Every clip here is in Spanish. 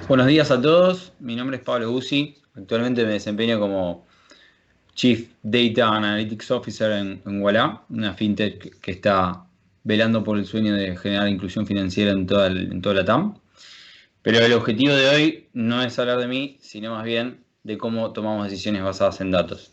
Buenos días a todos, mi nombre es Pablo Guzzi, actualmente me desempeño como Chief Data Analytics Officer en Ualá, una fintech que está velando por el sueño de generar inclusión financiera en toda la TAM. Pero el objetivo de hoy no es hablar de mí, sino más bien de cómo tomamos decisiones basadas en datos.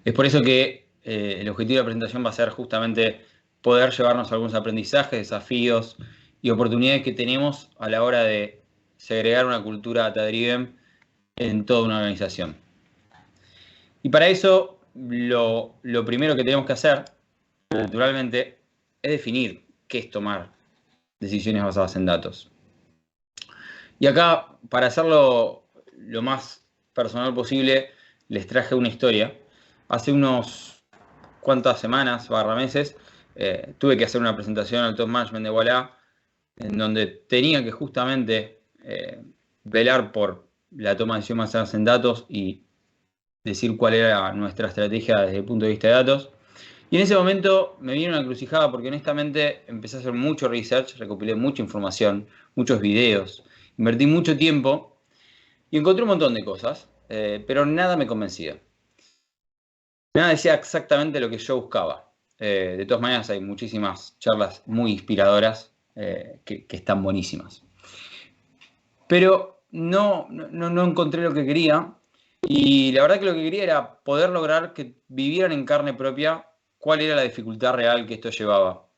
Es por eso que el objetivo de la presentación va a ser justamente poder llevarnos algunos aprendizajes, desafíos y oportunidades que tenemos a la hora de segregar una cultura data-driven en toda una organización. Y para eso, lo primero que tenemos que hacer, naturalmente, es definir qué es tomar decisiones basadas en datos. Y acá, para hacerlo lo más personal posible, les traje una historia. Hace unos cuantas semanas, meses, tuve que hacer una presentación al top management de Walla, en donde tenía que justamente velar por la toma de decisiones basadas en datos y decir cuál era nuestra estrategia desde el punto de vista de datos. Y en ese momento me vino una encrucijada porque honestamente empecé a hacer mucho research, recopilé mucha información, muchos videos, invertí mucho tiempo y encontré un montón de cosas, pero nada me convencía. Nada decía exactamente lo que yo buscaba. De todas maneras hay muchísimas charlas muy inspiradoras que están buenísimas. Pero no encontré lo que quería. Y la verdad que lo que quería era poder lograr que vivieran en carne propia cuál era la dificultad real que esto llevaba.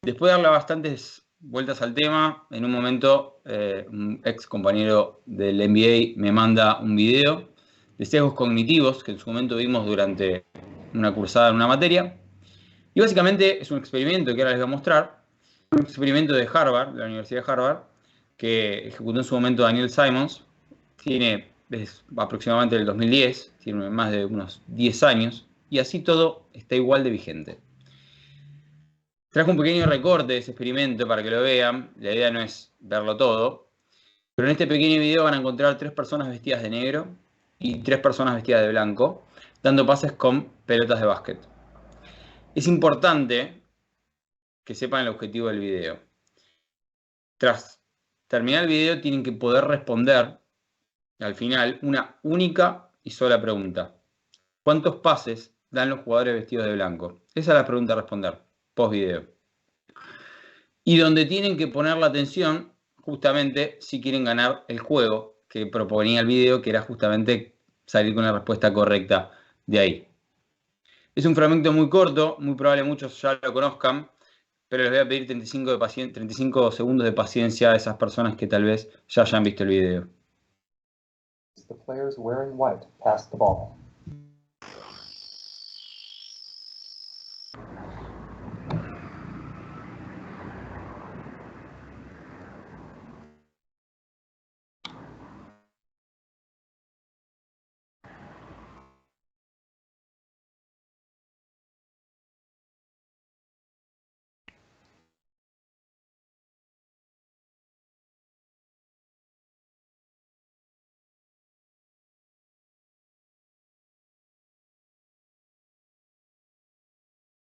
Después de darle bastantes vueltas al tema, en un momento un ex compañero del MBA me manda un video de sesgos cognitivos que en su momento vimos durante una cursada en una materia. Y básicamente es un experimento que ahora les voy a mostrar, un experimento de Harvard, de la Universidad de Harvard, que ejecutó en su momento Daniel Simons. Es aproximadamente del 2010, tiene más de unos 10 años, y así todo está igual de vigente. Trajo un pequeño recorte de ese experimento para que lo vean, la idea no es verlo todo, pero en este pequeño video van a encontrar 3 personas vestidas de negro y 3 personas vestidas de blanco, dando pases con pelotas de básquet. Es importante que sepan el objetivo del video. Tras terminar el video tienen que poder responder al final una única y sola pregunta. ¿Cuántos pases dan los jugadores vestidos de blanco? Esa es la pregunta a responder, post video. Y donde tienen que poner la atención justamente si quieren ganar el juego que proponía el video, que era justamente salir con la respuesta correcta de ahí. Es un fragmento muy corto, muy probable muchos ya lo conozcan, pero les voy a pedir 35 segundos de paciencia a esas personas que tal vez ya hayan visto el video. The players wearing white pass the ball.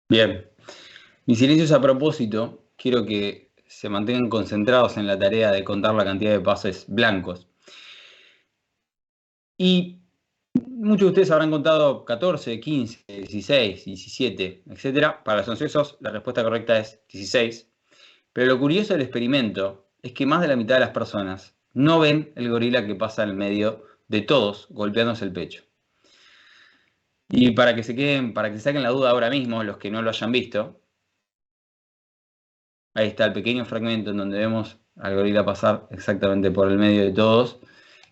Bien, mis silencios a propósito, quiero que se mantengan concentrados en la tarea de contar la cantidad de pases blancos. Y muchos de ustedes habrán contado 14, 15, 16, 17, etc. Para los ansiosos, la respuesta correcta es 16. Pero lo curioso del experimento es que más de la mitad de las personas no ven el gorila que pasa en el medio de todos golpeándose el pecho. Y para que se saquen la duda ahora mismo, los que no lo hayan visto, ahí está el pequeño fragmento en donde vemos al gorila pasar exactamente por el medio de todos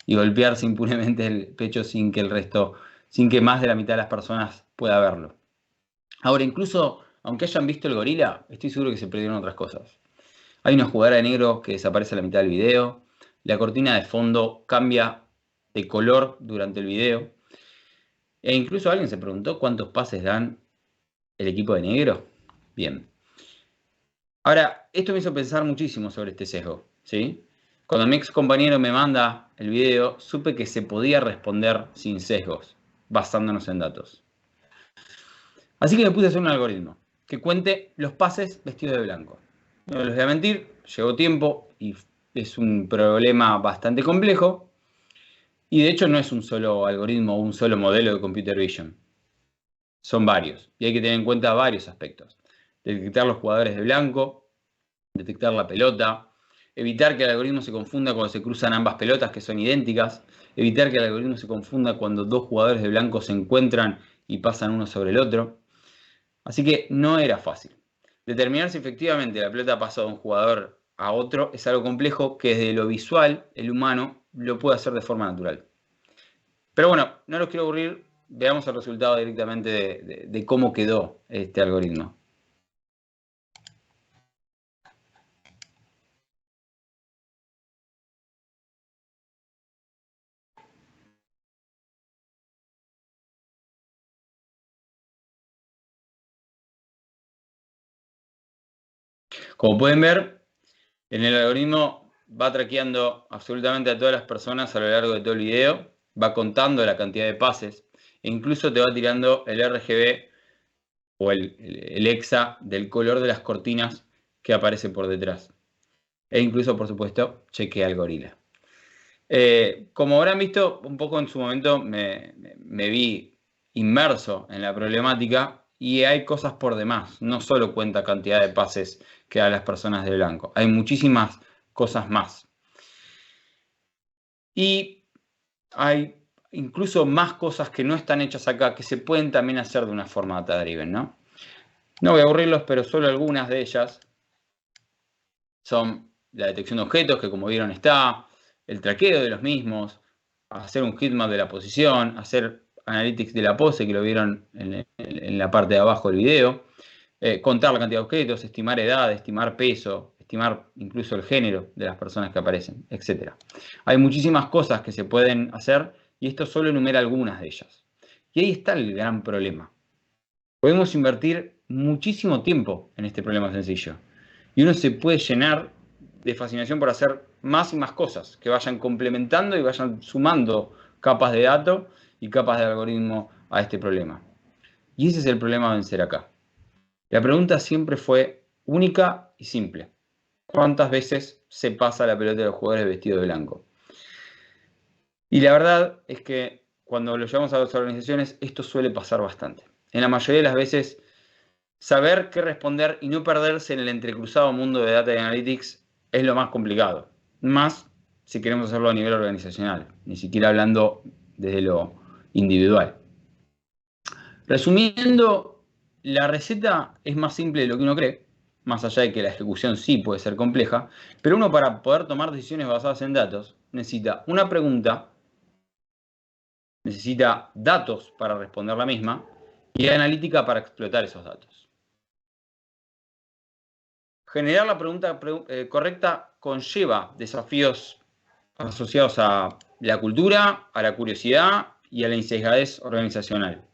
y golpearse impunemente el pecho sin que más de la mitad de las personas pueda verlo. Ahora, incluso aunque hayan visto el gorila, estoy seguro que se perdieron otras cosas. Hay una jugadora de negro que desaparece a la mitad del video, la cortina de fondo cambia de color durante el video, e incluso alguien se preguntó cuántos pases dan el equipo de negro. Bien. Ahora, esto me hizo pensar muchísimo sobre este sesgo, ¿sí? Cuando mi ex compañero me manda el video, supe que se podía responder sin sesgos, basándonos en datos. Así que me puse a hacer un algoritmo que cuente los pases vestido de blanco. No les voy a mentir, llegó tiempo y es un problema bastante complejo y de hecho no es un solo algoritmo o un solo modelo de computer vision. Son varios y hay que tener en cuenta varios aspectos. Detectar los jugadores de blanco, detectar la pelota, evitar que el algoritmo se confunda cuando se cruzan ambas pelotas que son idénticas, evitar que el algoritmo se confunda cuando dos jugadores de blanco se encuentran y pasan uno sobre el otro. Así que no era fácil. Determinar si efectivamente la pelota pasó de un jugador a otro es algo complejo que desde lo visual el humano lo puede hacer de forma natural. Pero bueno, no los quiero aburrir, veamos el resultado directamente de cómo quedó este algoritmo. Como pueden ver, en el algoritmo va traqueando absolutamente a todas las personas a lo largo de todo el video, va contando la cantidad de pases e incluso te va tirando el RGB o el hexa del color de las cortinas que aparece por detrás. E incluso, por supuesto, chequea al gorila. Como habrán visto, un poco en su momento me vi inmerso en la problemática y hay cosas por demás. No solo cuenta cantidad de pases que dan las personas de blanco. Hay muchísimas cosas más. Y hay incluso más cosas que no están hechas acá que se pueden también hacer de una forma data-driven, ¿no? No voy a aburrirlos, pero solo algunas de ellas son la detección de objetos, que como vieron está, el traqueo de los mismos, hacer un heatmap de la posición, hacer analytics de la pose, que lo vieron en la parte de abajo del video, contar la cantidad de objetos, estimar edad, estimar peso, estimar incluso el género de las personas que aparecen, etc. Hay muchísimas cosas que se pueden hacer y esto solo enumera algunas de ellas. Y ahí está el gran problema. Podemos invertir muchísimo tiempo en este problema sencillo. Y uno se puede llenar de fascinación por hacer más y más cosas, que vayan complementando y vayan sumando capas de datos y capas de algoritmo a este problema. Y ese es el problema a vencer acá. La pregunta siempre fue única y simple. ¿Cuántas veces se pasa la pelota de los jugadores vestidos de blanco? Y la verdad es que cuando lo llevamos a las organizaciones, esto suele pasar bastante. En la mayoría de las veces, saber qué responder y no perderse en el entrecruzado mundo de Data y Analytics es lo más complicado. Más si queremos hacerlo a nivel organizacional, ni siquiera hablando desde lo individual. Resumiendo, la receta es más simple de lo que uno cree, más allá de que la ejecución sí puede ser compleja, pero uno para poder tomar decisiones basadas en datos necesita una pregunta, necesita datos para responder la misma y analítica para explotar esos datos. Generar la pregunta correcta conlleva desafíos asociados a la cultura, a la curiosidad y a la insesgadez organizacional.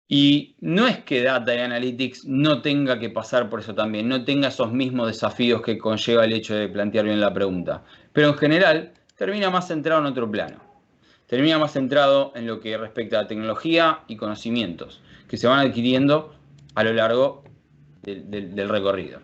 Y no es que Data y Analytics no tenga que pasar por eso también, no tenga esos mismos desafíos que conlleva el hecho de plantear bien la pregunta. Pero en general termina más centrado en otro plano. Termina más centrado en lo que respecta a tecnología y conocimientos que se van adquiriendo a lo largo del recorrido.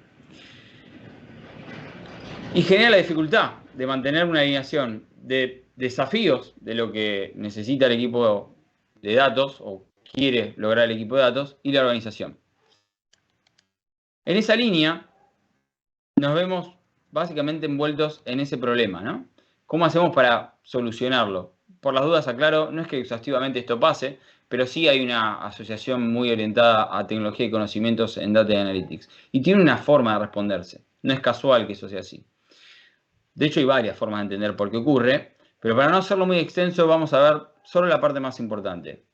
Y genera la dificultad de mantener una alineación de desafíos de lo que necesita el equipo de datos o quiere lograr el equipo de datos y la organización. En esa línea nos vemos básicamente envueltos en ese problema, ¿no? ¿Cómo hacemos para solucionarlo? Por las dudas aclaro, no es que exhaustivamente esto pase, pero sí hay una asociación muy orientada a tecnología y conocimientos en Data y Analytics. Y tiene una forma de responderse. No es casual que eso sea así. De hecho, hay varias formas de entender por qué ocurre, pero para no hacerlo muy extenso, vamos a ver solo la parte más importante.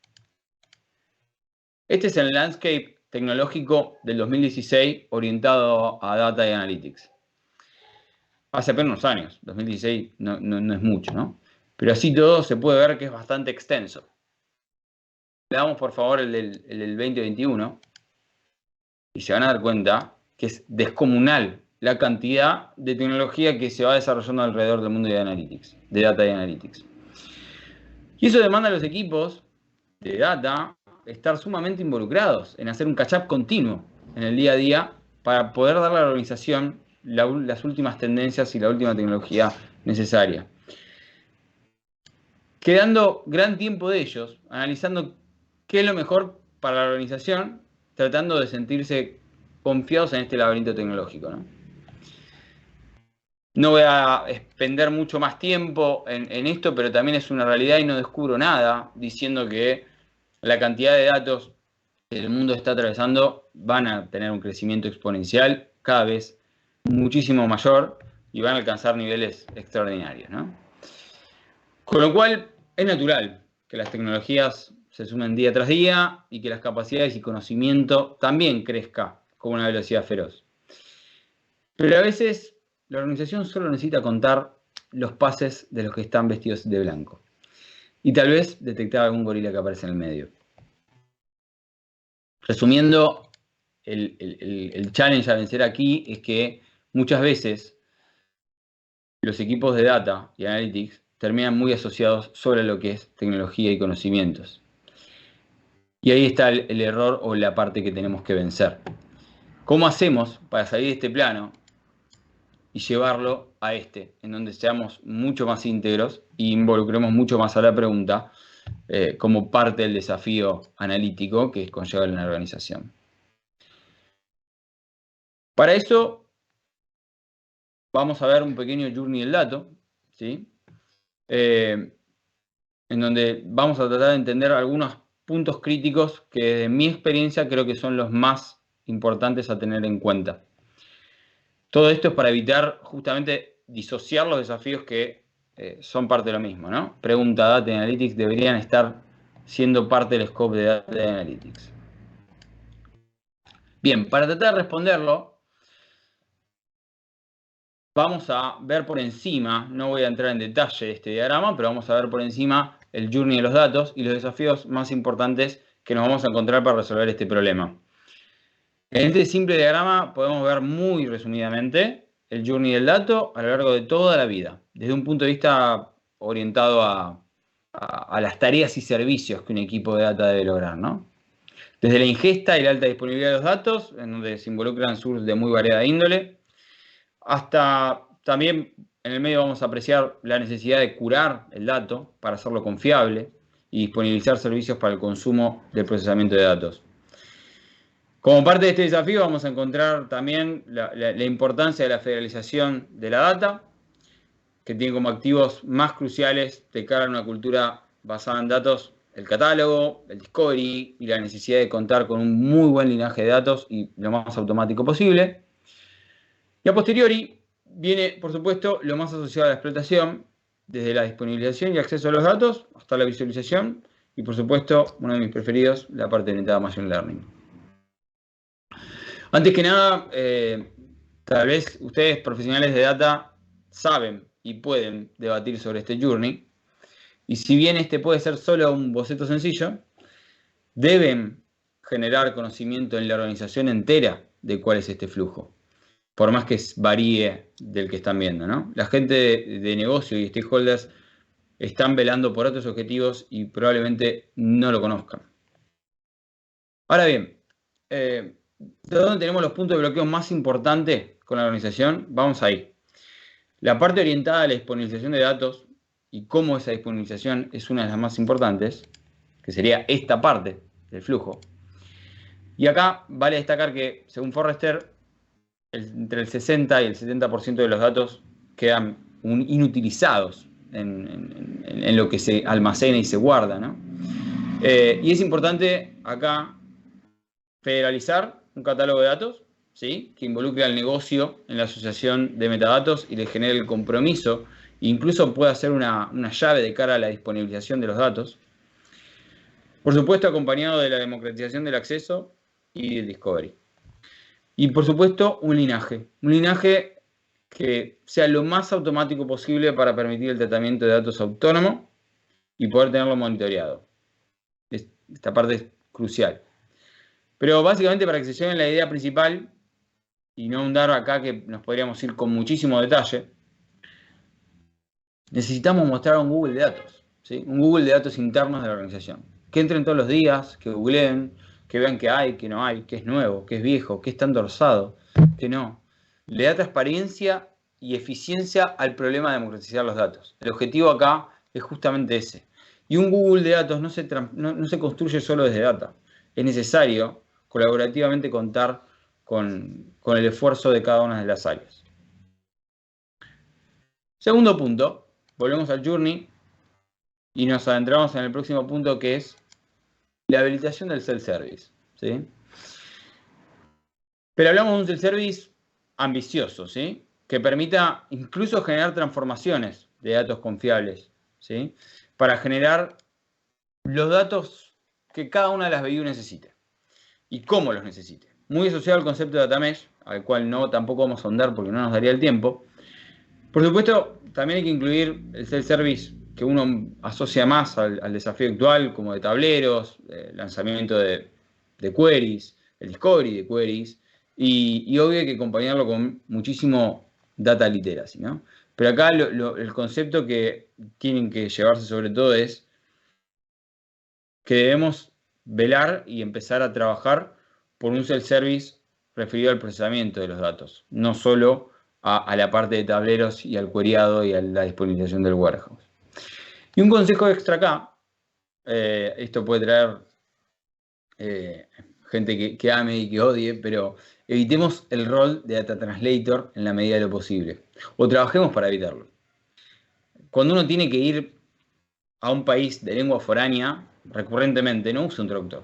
Este es el landscape tecnológico del 2016 orientado a Data y Analytics. Hace apenas unos años, 2016 no es mucho, ¿no? Pero así todo se puede ver que es bastante extenso. Le damos por favor el del 2021 y se van a dar cuenta que es descomunal la cantidad de tecnología que se va desarrollando alrededor del mundo de Analytics, de Data y Analytics. Y eso demanda a los equipos de Data estar sumamente involucrados en hacer un catch-up continuo en el día a día para poder darle a la organización las últimas tendencias y la última tecnología necesaria. Quedando gran tiempo de ellos, analizando qué es lo mejor para la organización, tratando de sentirse confiados en este laberinto tecnológico, ¿no? No voy a expender mucho más tiempo en esto, pero también es una realidad y no descubro nada diciendo que la cantidad de datos que el mundo está atravesando van a tener un crecimiento exponencial cada vez muchísimo mayor y van a alcanzar niveles extraordinarios, ¿no? Con lo cual es natural que las tecnologías se sumen día tras día y que las capacidades y conocimiento también crezca con una velocidad feroz. Pero a veces la organización solo necesita contar los pases de los que están vestidos de blanco y tal vez detectar algún gorila que aparece en el medio. Resumiendo, el challenge a vencer aquí es que muchas veces los equipos de data y analytics terminan muy asociados sobre lo que es tecnología y conocimientos. Y ahí está el error o la parte que tenemos que vencer. ¿Cómo hacemos para salir de este plano y llevarlo a este, en donde seamos mucho más íntegros e involucremos mucho más a la pregunta como parte del desafío analítico que conlleva una organización? Para eso vamos a ver un pequeño journey del dato, ¿sí? En donde vamos a tratar de entender algunos puntos críticos que desde mi experiencia creo que son los más importantes a tener en cuenta. Todo esto es para evitar justamente disociar los desafíos que son parte de lo mismo, ¿no? Pregunta, Data Analytics deberían estar siendo parte del scope de Data Analytics. Bien, para tratar de responderlo, vamos a ver por encima, no voy a entrar en detalle de este diagrama, pero vamos a ver por encima el journey de los datos y los desafíos más importantes que nos vamos a encontrar para resolver este problema. En este simple diagrama podemos ver muy resumidamente el journey del dato a lo largo de toda la vida, desde un punto de vista orientado a las tareas y servicios que un equipo de data debe lograr, ¿no? Desde la ingesta y la alta disponibilidad de los datos, en donde se involucran sources de muy variada índole, hasta también en el medio vamos a apreciar la necesidad de curar el dato para hacerlo confiable y disponibilizar servicios para el consumo del procesamiento de datos. Como parte de este desafío vamos a encontrar también la importancia de la federalización de la data, que tiene como activos más cruciales de cara a una cultura basada en datos el catálogo, el discovery y la necesidad de contar con un muy buen linaje de datos y lo más automático posible. Y a posteriori viene, por supuesto, lo más asociado a la explotación, desde la disponibilización y acceso a los datos hasta la visualización y, por supuesto, uno de mis preferidos, la parte orientada a Machine Learning. Antes que nada, tal vez ustedes, profesionales de data, saben y pueden debatir sobre este journey. Y si bien este puede ser solo un boceto sencillo, deben generar conocimiento en la organización entera de cuál es este flujo, por más que varíe del que están viendo, ¿no? La gente de negocio y stakeholders están velando por otros objetivos y probablemente no lo conozcan. Ahora bien, ¿de dónde tenemos los puntos de bloqueo más importantes con la organización? Vamos ahí. La parte orientada a la disponibilización de datos y cómo esa disponibilización es una de las más importantes, que sería esta parte del flujo. Y acá vale destacar que, según Forrester, entre el 60 y el 70% de los datos quedan inutilizados en lo que se almacena y se guarda, ¿no? Y es importante acá federalizar un catálogo de datos, ¿sí? Que involucre al negocio en la asociación de metadatos y le genere el compromiso, incluso puede hacer una llave de cara a la disponibilización de los datos. Por supuesto, acompañado de la democratización del acceso y el discovery. Y por supuesto, un linaje que sea lo más automático posible para permitir el tratamiento de datos autónomo y poder tenerlo monitoreado. Esta parte es crucial. Pero básicamente para que se lleven la idea principal y no ahondar acá que nos podríamos ir con muchísimo detalle, necesitamos mostrar un Google de datos, ¿sí? Un Google de datos internos de la organización. Que entren todos los días, que googleen, que vean qué hay, qué no hay, qué es nuevo, qué es viejo, qué está endorsado, qué no. le da transparencia y eficiencia al problema de democratizar los datos. El objetivo acá es justamente ese. Y un Google de datos no se construye solo desde data. Es necesario colaborativamente contar con el esfuerzo de cada una de las áreas. Segundo punto, volvemos al Journey y nos adentramos en el próximo punto, que es la habilitación del self-service, ¿sí? Pero hablamos de un self-service ambicioso, ¿sí? Que permita incluso generar transformaciones de datos confiables, ¿sí? Para generar los datos que cada una de las BU necesite y cómo los necesite. Muy asociado al concepto de data mesh, al cual tampoco vamos a ahondar porque no nos daría el tiempo. Por supuesto, también hay que incluir el self-service que uno asocia más al desafío actual, como de tableros, lanzamiento de queries, el discovery de queries, y obvio hay que acompañarlo con muchísimo data literacy, ¿no? Pero acá el concepto que tienen que llevarse sobre todo es que debemos velar y empezar a trabajar por un self-service referido al procesamiento de los datos, no solo a la parte de tableros y al queryado y a la disponibilización del warehouse. Y un consejo extra acá, esto puede traer gente que ame y que odie, pero evitemos el rol de data translator en la medida de lo posible, o trabajemos para evitarlo. Cuando uno tiene que ir a un país de lengua foránea, recurrentemente no usa un traductor.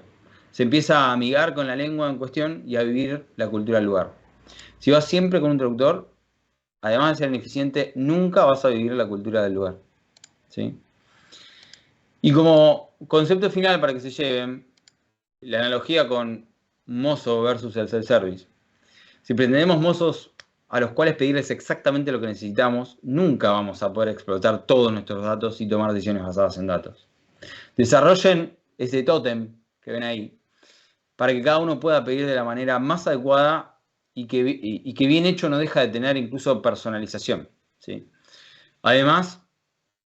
Se empieza a amigar con la lengua en cuestión y a vivir la cultura del lugar. Si vas siempre con un traductor, además de ser ineficiente, nunca vas a vivir la cultura del lugar, ¿sí? Y como concepto final para que se lleven, la analogía con mozo versus el self-service. Si pretendemos mozos a los cuales pedirles exactamente lo que necesitamos, nunca vamos a poder explotar todos nuestros datos y tomar decisiones basadas en datos. Desarrollen ese tótem que ven ahí para que cada uno pueda pedir de la manera más adecuada y que bien hecho no deja de tener incluso personalización, ¿sí? Además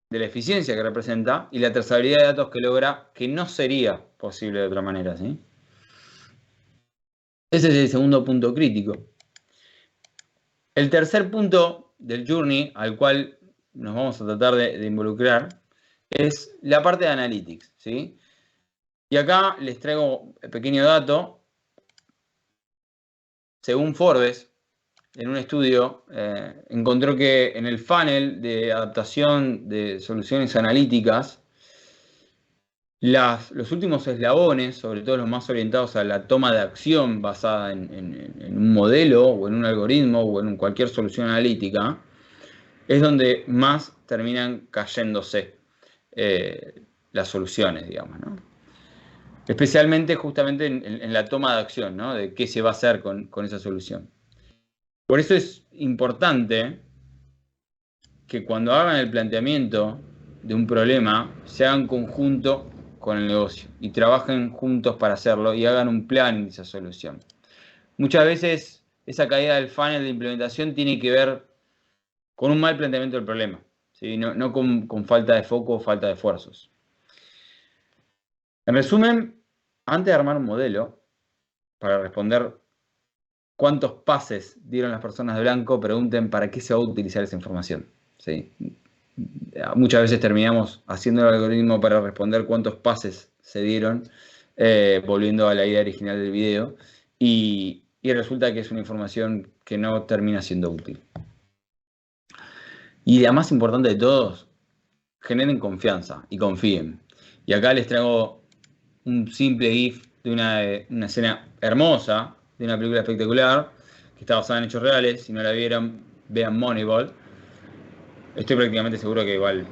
de la eficiencia que representa y la trazabilidad de datos que logra, que no sería posible de otra manera, ¿sí? Ese es el segundo punto crítico. El tercer punto del Journey, al cual nos vamos a tratar de involucrar, es la parte de Analytics, ¿sí? Y acá les traigo un pequeño dato. Según Forbes, en un estudio, encontró que en el funnel de adaptación de soluciones analíticas, los últimos eslabones, sobre todo los más orientados a la toma de acción basada en un modelo o en un algoritmo o en cualquier solución analítica, es donde más terminan cayéndose las soluciones, digamos, ¿no? Especialmente justamente en la toma de acción, ¿no? De qué se va a hacer con esa solución. Por eso es importante que cuando hagan el planteamiento de un problema, se hagan conjunto con el negocio y trabajen juntos para hacerlo y hagan un plan de esa solución. Muchas veces esa caída del funnel de implementación tiene que ver con un mal planteamiento del problema, ¿sí? No con falta de foco o falta de esfuerzos. En resumen, antes de armar un modelo, para responder cuántos pases dieron las personas de blanco, pregunten para qué se va a utilizar esa información, ¿sí? Muchas veces terminamos haciendo el algoritmo para responder cuántos pases se dieron, volviendo a la idea original del video, y resulta que es una información que no termina siendo útil. Y la más importante de todos, generen confianza y confíen. Y acá les traigo un simple GIF de una escena hermosa, de una película espectacular, que está basada en hechos reales. Si no la vieron, vean Moneyball. Estoy prácticamente seguro que igual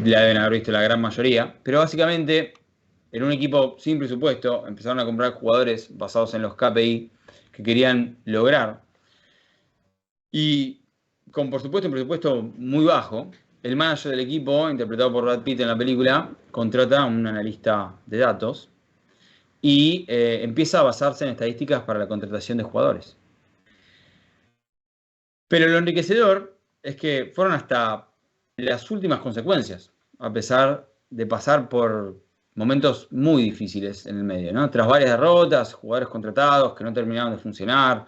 la deben haber visto la gran mayoría. Pero básicamente, en un equipo sin presupuesto, empezaron a comprar jugadores basados en los KPI que querían lograr. Y con, por supuesto, un presupuesto muy bajo, el manager del equipo, interpretado por Brad Pitt en la película, contrata a un analista de datos y empieza a basarse en estadísticas para la contratación de jugadores. Pero lo enriquecedor es que fueron hasta las últimas consecuencias, a pesar de pasar por momentos muy difíciles en el medio, ¿no? Tras varias derrotas, jugadores contratados que no terminaban de funcionar,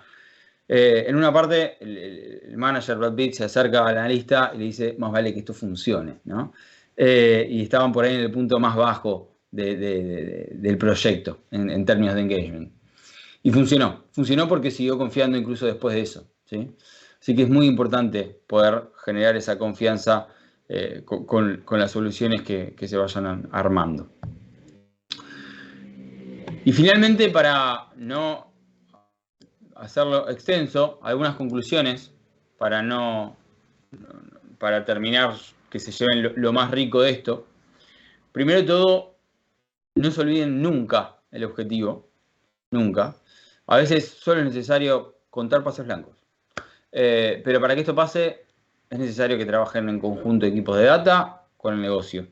En una parte, el manager Brad Pitt se acerca al analista y le dice, más vale que esto funcione, ¿no? Y estaban por ahí en el punto más bajo del proyecto, en términos de engagement. Y funcionó porque siguió confiando incluso después de eso, ¿sí? Así que es muy importante poder generar esa confianza con las soluciones que se vayan armando. Y finalmente, para no hacerlo extenso, algunas conclusiones para terminar, que se lleven lo más rico de esto. Primero de todo, no se olviden nunca el objetivo, nunca. A veces solo es necesario contar pases blancos. Pero para que esto pase, es necesario que trabajen en conjunto equipos de data con el negocio.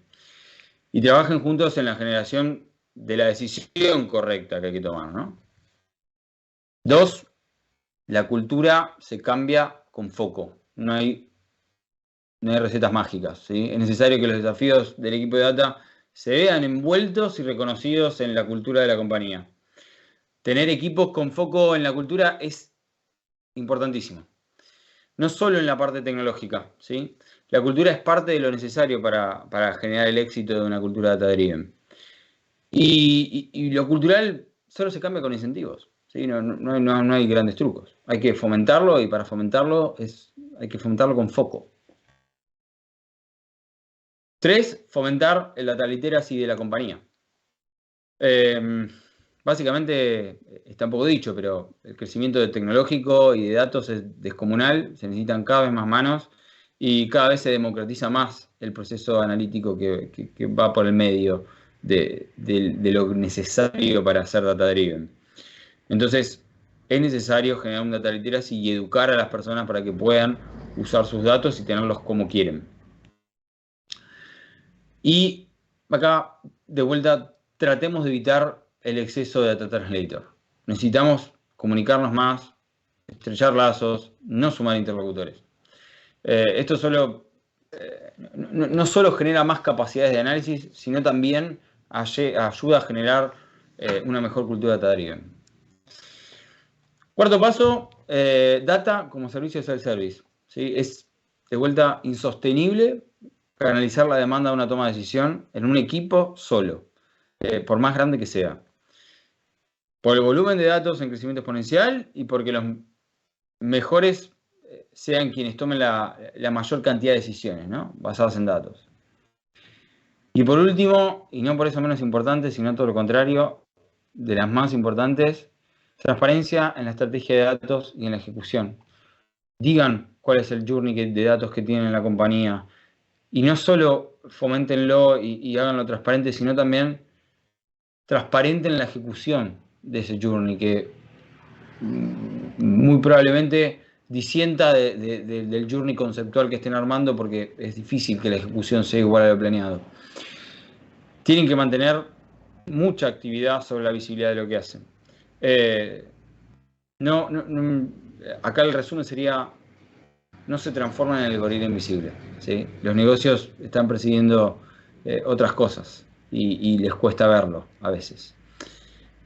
Y trabajen juntos en la generación de la decisión correcta que hay que tomar, ¿no? 2, la cultura se cambia con foco. No hay recetas mágicas, ¿sí? Es necesario que los desafíos del equipo de data se vean envueltos y reconocidos en la cultura de la compañía. Tener equipos con foco en la cultura es importantísimo. No solo en la parte tecnológica, ¿sí? La cultura es parte de lo necesario para generar el éxito de una cultura data-driven. Y lo cultural solo se cambia con incentivos, ¿sí? No hay grandes trucos. Hay que fomentarlo y para fomentarlo hay que fomentarlo con foco. 3, fomentar el data literacy de la compañía. Básicamente está un poco dicho, pero el crecimiento tecnológico y de datos es descomunal, se necesitan cada vez más manos y cada vez se democratiza más el proceso analítico que va por el medio de lo necesario para ser data driven. Entonces, es necesario generar un data literacy y educar a las personas para que puedan usar sus datos y tenerlos como quieren. Y acá, de vuelta, tratemos de evitar el exceso de data translator. Necesitamos comunicarnos más, estrechar lazos, no sumar interlocutores. Esto no solo genera más capacidades de análisis, sino también ayuda a generar una mejor cultura data-driven. Cuarto paso, data como servicio de self-service, ¿sí? Es de vuelta insostenible canalizar la demanda de una toma de decisión en un equipo solo, por más grande que sea. Por el volumen de datos en crecimiento exponencial y porque los mejores sean quienes tomen la mayor cantidad de decisiones, ¿no? Basadas en datos. Y por último, y no por eso menos importante, sino todo lo contrario, de las más importantes, transparencia en la estrategia de datos y en la ejecución. Digan cuál es el journey de datos que tienen en la compañía. Y no solo foméntenlo y háganlo transparente, sino también transparenten la ejecución de ese journey, que muy probablemente disienta del journey conceptual que estén armando, porque es difícil que la ejecución sea igual a lo planeado. Tienen que mantener mucha actividad sobre la visibilidad de lo que hacen. Acá el resumen sería: no se transforman en el gorila invisible, ¿sí? Los negocios están persiguiendo otras cosas y les cuesta verlo a veces.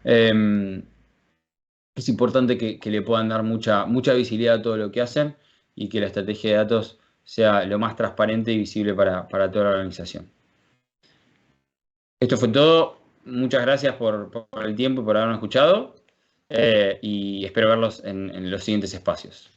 Es importante que le puedan dar mucha visibilidad a todo lo que hacen y que la estrategia de datos sea lo más transparente y visible para toda la organización. Esto fue todo. Muchas gracias por el tiempo y por haberme escuchado y espero verlos en los siguientes espacios.